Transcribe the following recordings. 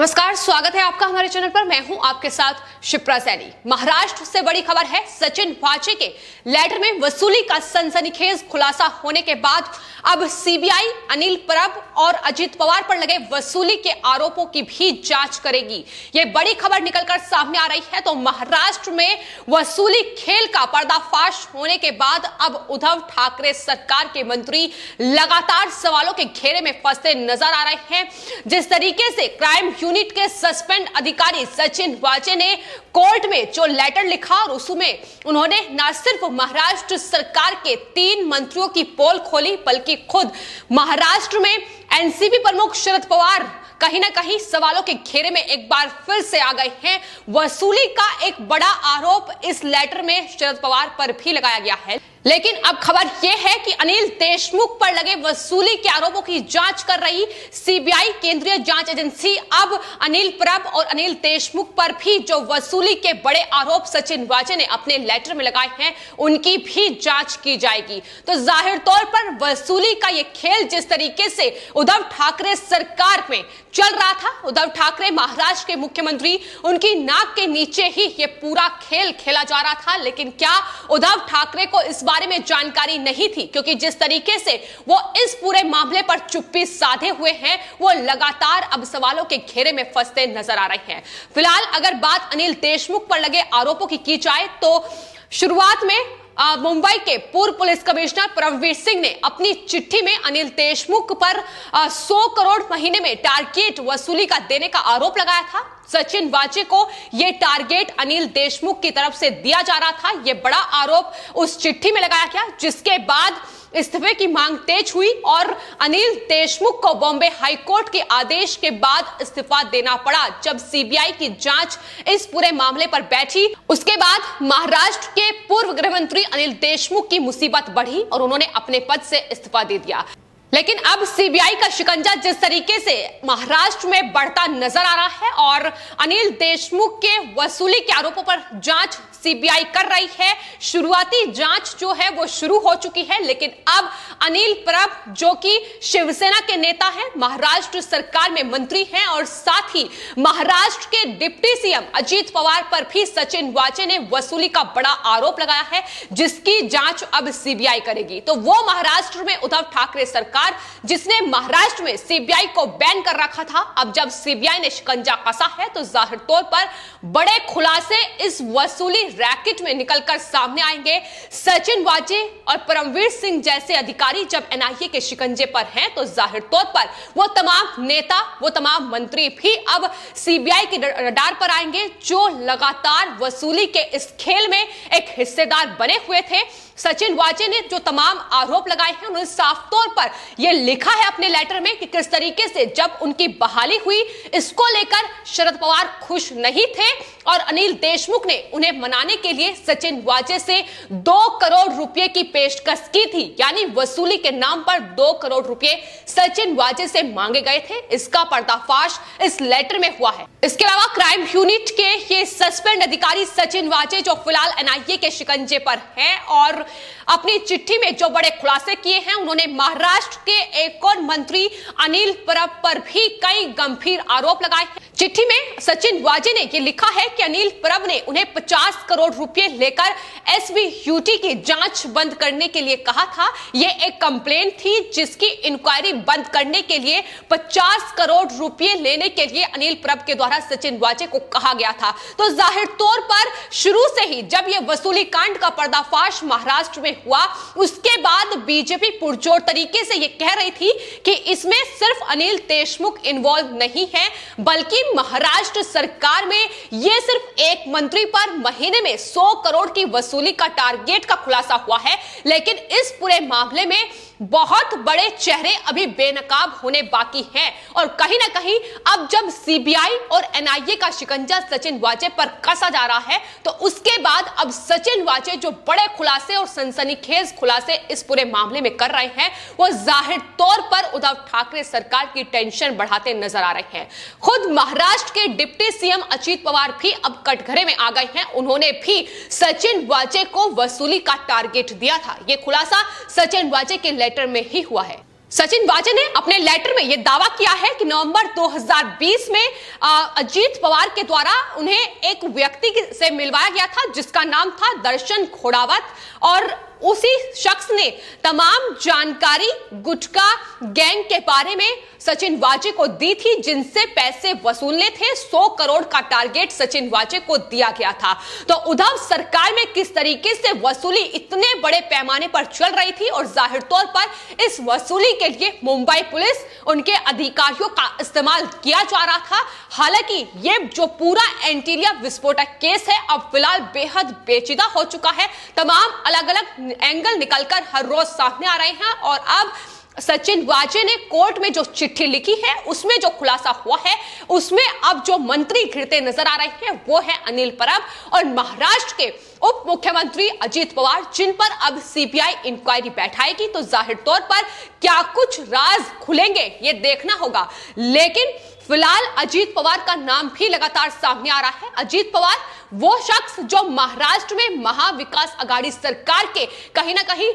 नमस्कार, स्वागत है आपका हमारे चैनल पर। मैं हूं आपके साथ शिप्रा सैनी। महाराष्ट्र से बड़ी खबर है, सचिन वाजे के लेटर में वसूली का सनसनीखेज खुलासा होने के बाद अब सीबीआई अनिल परब और अजित पवार पर लगे वसूली के आरोपों की भी जांच करेगी। ये बड़ी खबर निकलकर सामने आ रही है। तो महाराष्ट्र में वसूली खेल का पर्दाफाश होने के बाद अब उद्धव ठाकरे सरकार के मंत्री लगातार सवालों के घेरे में फंसते नजर आ रहे हैं। जिस तरीके से क्राइम यूनिट के सस्पेंड अधिकारी सचिन वाजे ने कोर्ट में जो लेटर लिखा और उसमें उन्होंने न सिर्फ महाराष्ट्र सरकार के 3 मंत्रियों की पोल खोली, बल्कि खुद महाराष्ट्र में एनसीपी प्रमुख शरद पवार कहीं ना कहीं सवालों के घेरे में एक बार फिर से आ गए हैं। वसूली का एक बड़ा आरोप इस लेटर में शरद पवार पर भी लगाया गया है। लेकिन अब खबर यह है कि अनिल देशमुख पर लगे वसूली के आरोपों की जांच कर रही सीबीआई केंद्रीय जांच एजेंसी अब अनिल परब और अनिल देशमुख पर भी जो वसूली के बड़े आरोप सचिन वाजे ने अपने लेटर में लगाए हैं, उनकी भी जांच की जाएगी। तो जाहिर तौर पर वसूली का यह खेल जिस तरीके से उद्धव ठाकरे सरकार में चल रहा था, उद्धव ठाकरे महाराष्ट्र के मुख्यमंत्री, उनकी नाक के नीचे ही यह पूरा खेल खेला जा रहा था। लेकिन क्या उद्धव ठाकरे को इस बारे में जानकारी नहीं थी? क्योंकि जिस तरीके से वो इस पूरे मामले पर चुप्पी साधे हुए हैं, वो लगातार अब सवालों के घेरे में फंसते नजर आ रहे हैं। फिलहाल अगर बात अनिल देशमुख पर लगे आरोपों की जाए तो शुरुआत में मुंबई के पूर्व पुलिस कमिश्नर परमवीर सिंह ने अपनी चिट्ठी में अनिल देशमुख पर 100 करोड़ महीने में टारगेट वसूली का देने का आरोप लगाया था। सचिन वाजे को यह टारगेट अनिल देशमुख की तरफ से दिया जा रहा था। यह बड़ा आरोप उस चिट्ठी में लगाया गया, जिसके बाद इस्तीफे की मांग तेज हुई और अनिल देशमुख को बॉम्बे हाईकोर्ट के आदेश के बाद इस्तीफा देना पड़ा। जब सीबीआई की जांच इस पूरे मामले पर बैठी, उसके बाद महाराष्ट्र के पूर्व गृह मंत्री अनिल देशमुख की मुसीबत बढ़ी और उन्होंने अपने पद से इस्तीफा दे दिया। लेकिन अब सीबीआई का शिकंजा जिस तरीके से महाराष्ट्र में बढ़ता नजर आ रहा है और अनिल देशमुख के वसूली के आरोपों पर जांच सीबीआई कर रही है। शुरुआती जांच जो है वो शुरू हो चुकी है, लेकिन अब अनिल परब जो कि शिवसेना के नेता हैं, महाराष्ट्र सरकार में मंत्री हैं और साथ ही महाराष्ट्र के डिप्टी सीएम अजित पवार पर भी सचिन वाजे ने वसूली का बड़ा आरोप लगाया है, जिसकी जांच अब सीबीआई करेगी। तो वो महाराष्ट्र में उद्धव ठाकरे सरकार जिसने महाराष्ट्र में सीबीआई को बैन कर रखा था, अब जब सीबीआई ने शिकंजा कसा है तो जाहिर तौर पर बड़े खुलासे इस वसूली रैकेट में निकलकर सामने आएंगे। सचिन वाजे और परमवीर सिंह जैसे अधिकारी जब एनआईए के शिकंजे पर हैं, तो जाहिर तौर पर वो तमाम नेता, वो तमाम मंत्री भी अब सीबीआई के रडार पर आएंगे, जो लगातार वसूली के इस खेल में एक हिस्सेदार बने हुए थे। सचिन वाजे ने जो तमाम आरोप लगाए हैं, उन्होंने साफ तौर पर यह लिखा है अपने लेटर में कि किस तरीके से जब उनकी बहाली हुई, इसको लेकर शरद पवार खुश नहीं थे और अनिल देशमुख ने उन्हें मनाने के लिए सचिन वाजे से 2 करोड़ रुपए की पेशकश की थी। यानी वसूली के नाम पर 2 करोड़ रुपए सचिन वाजे से मांगे गए थे। इसका पर्दाफाश इस लेटर में हुआ है। इसके अलावा क्राइम यूनिट के ये सस्पेंड अधिकारी सचिन वाजे जो फिलहाल एनआईए के शिकंजे पर है और अपनी चिट्ठी में जो बड़े खुलासे किए हैं, उन्होंने महाराष्ट्र के एक और मंत्री अनिल परब पर भी कई गंभीर आरोप लगाए हैं। चिट्ठी में सचिन वाजे ने यह लिखा है कि अनिल परब ने उन्हें 50 करोड़ रुपए लेकर एसबीयूटी की जांच बंद करने के लिए कहा था। यह एक कंप्लेंट थी जिसकी इंक्वायरी बंद करने के लिए 50 करोड़ रुपए लेने के लिए अनिल परब के द्वारा सचिन वाजे को कहा गया था। तो जाहिर तौर पर शुरू से ही जब यह वसूली कांड का पर्दाफाश महाराष्ट्र में हुआ, उसके बाद बीजेपी पुरजोर तरीके से यह कह रही थी कि इसमें सिर्फ अनिल देशमुख इन्वॉल्व नहीं है, बल्कि महाराष्ट्र सरकार में यह सिर्फ एक मंत्री पर महीने में 100 करोड़ की वसूली का टारगेट का खुलासा हुआ है। लेकिन इस पूरे मामले में बहुत बड़े चेहरे अभी बेनकाब होने बाकी हैं और कहीं ना कहीं अब जब सीबीआई और एनआईए का शिकंजा सचिन वाजे पर कसा जा रहा है, तो उसके बाद अब सचिन वाजे जो बड़े खुलासे और सनसनीखेज खुलासे इस पूरे मामले में कर रहे हैं, वो जाहिर तौर पर उद्धव ठाकरे सरकार की टेंशन बढ़ाते नजर आ रहे हैं। खुद महाराष्ट्र के डिप्टी सीएम अजित पवार भी अब कटघरे में आ गए हैं। उन्होंने भी सचिन वाजे को वसूली का टारगेट दिया था। यह खुलासा सचिन वाजे के लेटर में ही हुआ है। सचिन वाजे ने अपने लेटर में यह दावा किया है कि नवंबर 2020 में अजीत पवार के द्वारा उन्हें एक व्यक्ति से मिलवाया गया था जिसका नाम था दर्शन खोड़ावत, और उसी शख्स ने तमाम जानकारी गुटखा गैंग के बारे में सचिन वाजे को दी थी, जिनसे पैसे वसूलने थे। 100 करोड़ का टारगेट सचिन वाजे को दिया गया था। तो उद्धव सरकार में किस तरीके से वसूली इतने बड़े पैमाने पर चल रही थी और जाहिर तौर पर इस वसूली के लिए मुंबई पुलिस उनके अधिकारियों का इस्तेमाल किया जा रहा था। हालांकि ये जो पूरा एंटीलिया विस्फोटक केस है अब फिलहाल बेहद पेचीदा हो चुका है। तमाम अलग अलग एंगल निकलकर हर रोज सामने आ रहे हैं और अब सचिन वाजे ने कोर्ट में जो चिट्ठी लिखी है उसमें जो खुलासा हुआ है उसमें अब जो मंत्री घिरते नजर आ रहे हैं वो है अनिल परब और महाराष्ट्र के उप मुख्यमंत्री अजीत पवार, जिन पर अब सीबीआई इंक्वायरी बैठाएगी। तो जाहिर तौर पर क्या कुछ राज खुलेंगे ये देखना होगा, लेकिन फिलहाल अजीत पवार का नाम भी लगातार सामने आ रहा है। अजीत पवार वो शख्स जो महाराष्ट्र में महाविकास आघाड़ी सरकार के कहीं ना कहीं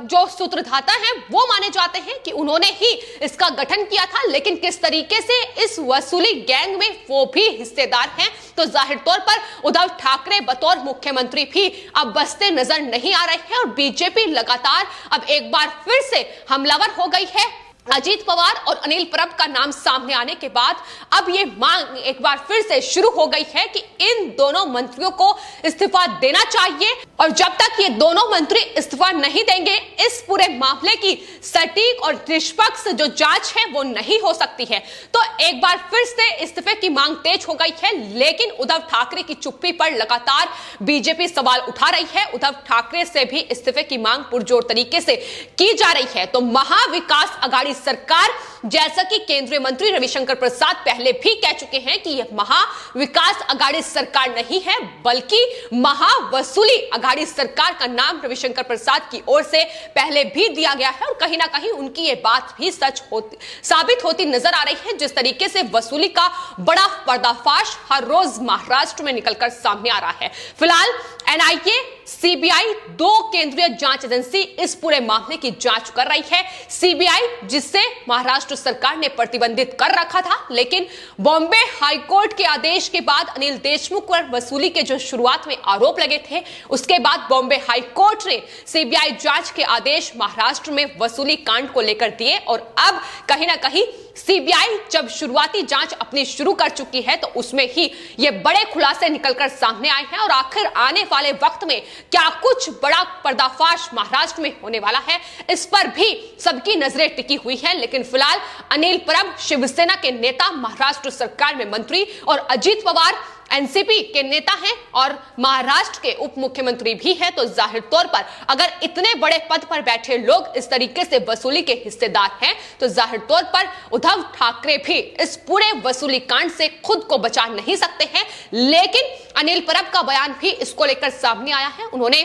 जो सूत्रधाता हैं वो माने जाते हैं कि उन्होंने ही इसका गठन किया था, लेकिन किस तरीके से इस वसूली गैंग में वो भी हिस्सेदार हैं। तो जाहिर तौर पर उद्धव ठाकरे बतौर मुख्यमंत्री भी अब बसते नजर नहीं आ रहे हैं और बीजेपी लगातार अब एक बार फिर से हमलावर हो गई है। अजीत पवार और अनिल परब का नाम सामने आने के बाद अब ये मांग एक बार फिर से शुरू हो गई है कि इन दोनों मंत्रियों को इस्तीफा देना चाहिए और जब तक ये दोनों मंत्री इस्तीफा नहीं देंगे इस पूरे मामले की सटीक और निष्पक्ष जो जांच है वो नहीं हो सकती है। तो एक बार फिर से इस्तीफे की मांग तेज हो गई है, लेकिन उद्धव ठाकरे की चुप्पी पर लगातार बीजेपी सवाल उठा रही है। उद्धव ठाकरे से भी इस्तीफे की मांग पुरजोर तरीके से की जा रही है। तो महाविकास आघाड़ी सरकार, जैसा कि केंद्रीय मंत्री रविशंकर प्रसाद पहले भी कह चुके हैं कि यह महाविकास आघाड़ी सरकार नहीं है बल्कि महावसूली आघाड़ी सरकार का नाम रविशंकर प्रसाद की ओर से पहले भी दिया गया है और कहीं ना कहीं उनकी यह बात भी साबित होती नजर आ रही है। जिस तरीके से वसूली का बड़ा पर्दाफाश हर रोज महाराष्ट्र में निकलकर सामने आ रहा है। फिलहाल एनआईए, सीबीआई, 2 केंद्रीय जांच एजेंसी इस पूरे मामले की जांच कर रही है। सीबीआई जिससे महाराष्ट्र सरकार ने प्रतिबंधित कर रखा था, लेकिन बॉम्बे हाईकोर्ट के आदेश के बाद अनिल देशमुख पर वसूली के जो शुरुआत में आरोप लगे थे उसके बाद बॉम्बे हाईकोर्ट ने सीबीआई जांच के आदेश महाराष्ट्र में वसूली कांड को लेकर दिए और अब कहीं ना कहीं सीबीआई जब शुरुआती जांच अपनी शुरू कर चुकी है तो उसमें ही ये बड़े खुलासे निकलकर सामने आए हैं और आखिर आने वाले वक्त में क्या कुछ बड़ा पर्दाफाश महाराष्ट्र में होने वाला है इस पर भी सबकी नजरें टिकी हुई है। लेकिन फिलहाल अनिल परब शिवसेना के नेता, महाराष्ट्र सरकार में मंत्री और अजीत पवार एनसीपी के नेता हैं और महाराष्ट्र के उप मुख्यमंत्री भी हैं। तो जाहिर तौर पर अगर इतने बड़े पद पर बैठे लोग इस तरीके से वसूली के हिस्सेदार हैं तो जाहिर तौर पर उद्धव ठाकरे भी इस पूरे वसूली कांड से खुद को बचा नहीं सकते हैं। लेकिन अनिल परब का बयान भी इसको लेकर सामने आया है। उन्होंने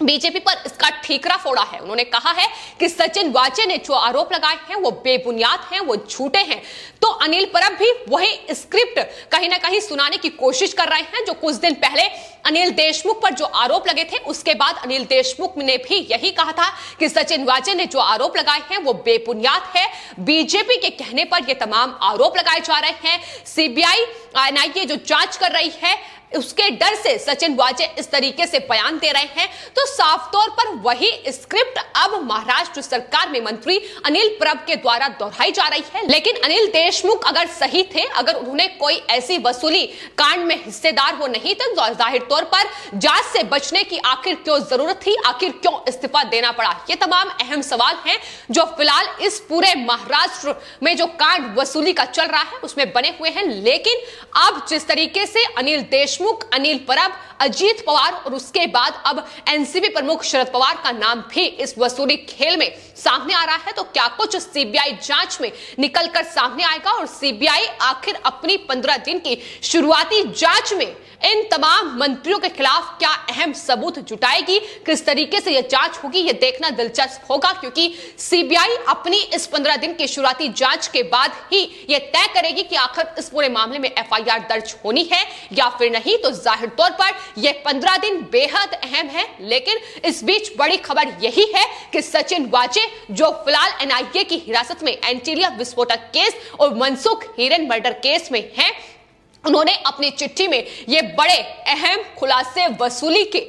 बीजेपी पर इसका ठीकरा फोड़ा है। उन्होंने कहा है कि सचिन वाजे ने जो आरोप लगाए हैं वो बेबुनियाद हैं, वो झूठे हैं। तो अनिल परब भी वही स्क्रिप्ट कहीं ना कहीं सुनाने की कोशिश कर रहे हैं जो कुछ दिन पहले अनिल देशमुख पर जो आरोप लगे थे उसके बाद अनिल देशमुख ने भी यही कहा था कि सचिन वाजे ने जो आरोप लगाए हैं वो बेबुनियाद है। बीजेपी के कहने पर ये तमाम आरोप लगाए जा रहे हैं। सीबीआई एनआईए जो जांच कर रही है उसके डर से सचिन वाजे इस तरीके से बयान दे रहे हैं। तो साफ तौर पर वही स्क्रिप्ट अब महाराष्ट्र सरकार में मंत्री अनिल परब के द्वारा दोहराई जा रही है। लेकिन अनिल देशमुख अगर सही थे, अगर उन्होंने कोई ऐसी वसूली कांड में हिस्सेदार वो नहीं थे तो जाहिर तौर पर जांच से बचने की आखिर क्यों जरूरत थी, आखिर क्यों इस्तीफा देना पड़ा। ये तमाम अहम सवाल हैं जो फिलहाल इस पूरे महाराष्ट्र में जो कांड वसूली का चल रहा है उसमें बने हुए हैं। लेकिन अब जिस तरीके से अनिल देशमुख, अनिल परब, अजीत पवार और उसके बाद अब एनसीपी प्रमुख शरद पवार का नाम भी इस वसूली खेल में सामने आ रहा है तो क्या कुछ सीबीआई जांच में निकलकर सामने आएगा और सीबीआई आखिर अपनी 15 दिन की शुरुआती जांच में इन तमाम मंत्रियों के खिलाफ क्या अहम सबूत जुटाएगी, किस तरीके से यह जांच होगी, यह देखना दिलचस्प होगा, क्योंकि सीबीआई अपनी इस 15 दिन की शुरुआती जांच के बाद ही यह तय करेगी कि आखिर इस पूरे मामले में एफआईआर दर्ज होनी है या फिर नहीं। तो जाहिर तौर पर यह 15 दिन बेहद अहम है। लेकिन इस बीच बड़ी खबर यही है कि सचिन वाजे, जो फिलहाल एनआईए की हिरासत में एंटीलिया विस्फोटक केस और मनसुख हिरेन मर्डर केस में है, उन्होंने अपनी चिट्ठी में ये बड़े अहम खुलासे वसूली के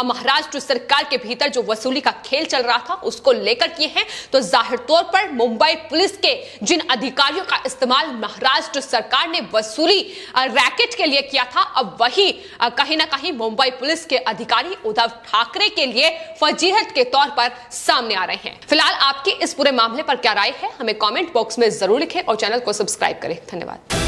महाराष्ट्र सरकार के भीतर जो वसूली का खेल चल रहा था उसको लेकर किए हैं। तो जाहिर तौर पर मुंबई पुलिस के जिन अधिकारियों का इस्तेमाल महाराष्ट्र सरकार ने वसूली रैकेट के लिए किया था, अब वही कहीं ना कहीं मुंबई पुलिस के अधिकारी उद्धव ठाकरे के लिए फजीहत के तौर पर सामने आ रहे हैं। फिलहाल आपकी इस पूरे मामले पर क्या राय है, हमें कॉमेंट बॉक्स में जरूर लिखें और चैनल को सब्सक्राइब करें। धन्यवाद।